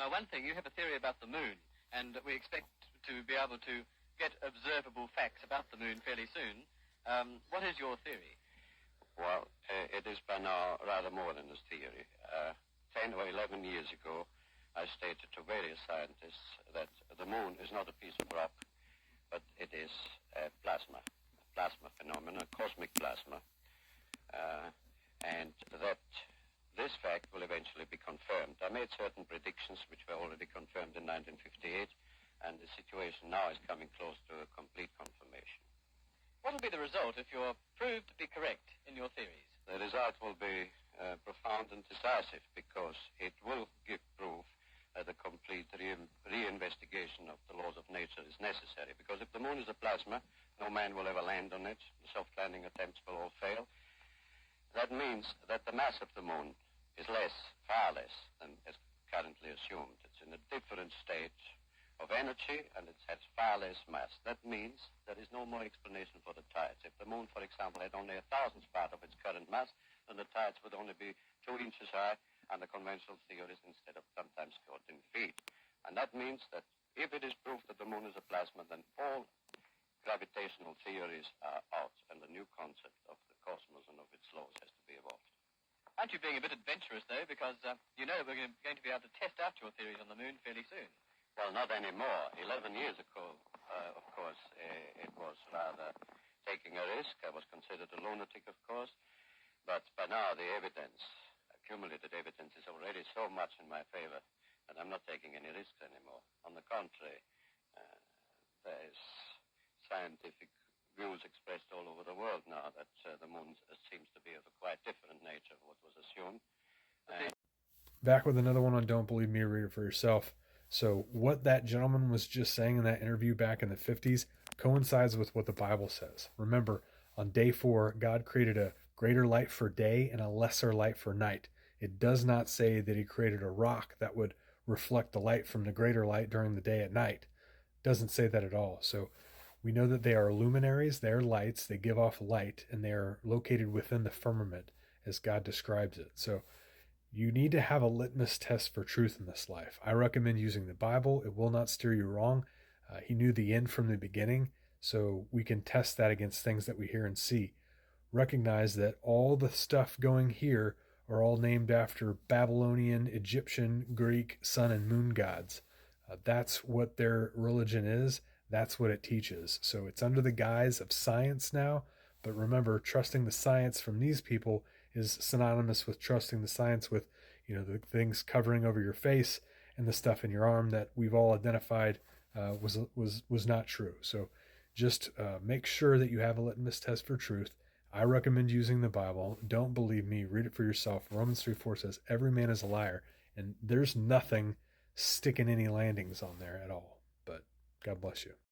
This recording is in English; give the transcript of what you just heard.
Now, one thing, you have a theory about the moon, and we expect to be able to get observable facts about the moon fairly soon. What is your theory? Well, it is by now rather more than a theory. 10 or 11 years ago, I stated to various scientists that the moon is not a piece of rock, but it is a plasma phenomenon, cosmic plasma, and that this fact will eventually be confirmed. I made certain predictions which were already confirmed in 1958, and the situation now is coming close to a complete confirmation. What will be the result if you're proved to be correct in your theories? The result will be profound and decisive, because it will give proof that a complete reinvestigation of the laws of nature is necessary. Because if the moon is a plasma, no man will ever land on it. The soft landing attempts will all fail. That means that the mass of the moon is less, far less than is currently assumed. It's in a different state of energy, and it has far less mass. That means there is no more explanation for the tides. If the moon, for example, had only 1,000th part of its current mass, then the tides would only be 2 inches high, and the conventional theories instead of sometimes 14 feet. And that means that if it is proved that the moon is a plasma, then all gravitational theories are out, and the new concept of the cosmos and of its laws has to be evolved. Aren't you being a bit adventurous, though, because you know we're going to be able to test out your theories on the moon fairly soon? Well, not anymore. 11 years ago, of course, it was rather taking a risk. I was considered a lunatic, of course. But by now, the evidence, accumulated evidence, is already so much in my favor that I'm not taking any risks anymore. On the contrary, there is scientific views expressed all over the world now that the moon seems to be of a quite different nature of what was assumed. Back with another one on Don't Believe Me, read it for yourself. So what that gentleman was just saying in that interview back in the 50s coincides with what the Bible says. Remember, on day 4, God created a greater light for day and a lesser light for night. It does not say that he created a rock that would reflect the light from the greater light during the day at night. It doesn't say that at all. So we know that they are luminaries, they are lights, they give off light, and they are located within the firmament as God describes it. So you need to have a litmus test for truth in this life. I recommend using the Bible. It will not steer you wrong. He knew the end from the beginning, so we can test that against things that we hear and see. Recognize that all the stuff going here are all named after Babylonian, Egyptian, Greek, sun and moon gods. That's what their religion is. That's what it teaches. So it's under the guise of science now. But remember, trusting the science from these people is synonymous with trusting the science with, the things covering over your face and the stuff in your arm that we've all identified was not true. So just make sure that you have a litmus test for truth. I recommend using the Bible. Don't believe me. Read it for yourself. Romans 3:4 says every man is a liar, and there's nothing sticking any landings on there at all. But God bless you.